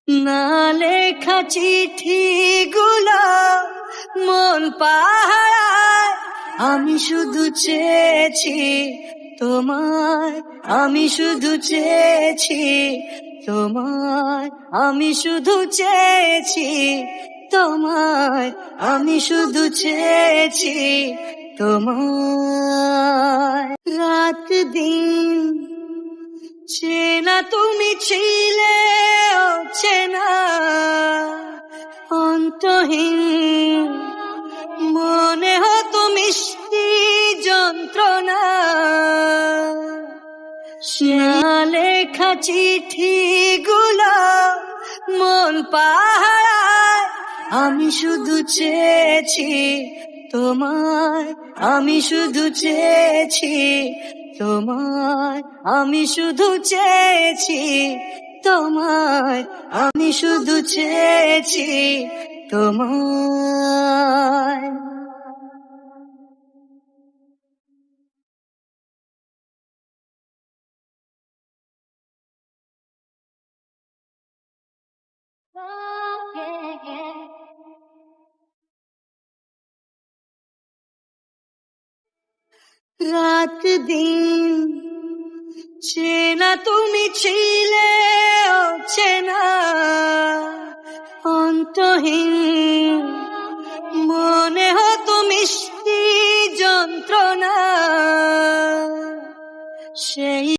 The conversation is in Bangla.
না লেখা চিঠিগুলো মন পাহারায়, আমি শুধু চেয়েছি তোমায়, আমি শুধু চেয়েছি তোমায়, আমি শুধু চেয়েছি তোমায়, আমি শুধু চেয়েছি তোমায়। রাত দিন চেনা তুমি ছিলে, ও চেনা অন্তহীন, মনে হতো মিষ্টি যন্ত্রণা। না লেখা চিঠিগুলো মন পাহারায়, আমি শুধু চেয়েছি তোমায়, আমি শুধু চেয়েছি তোমায়, আমি শুধু চেয়েছি তোমায়, আমি শুধু চেয়েছি তোমায়। রাত দিন চেনা তুমি ছিলে, ও চেনা অন্তহীন,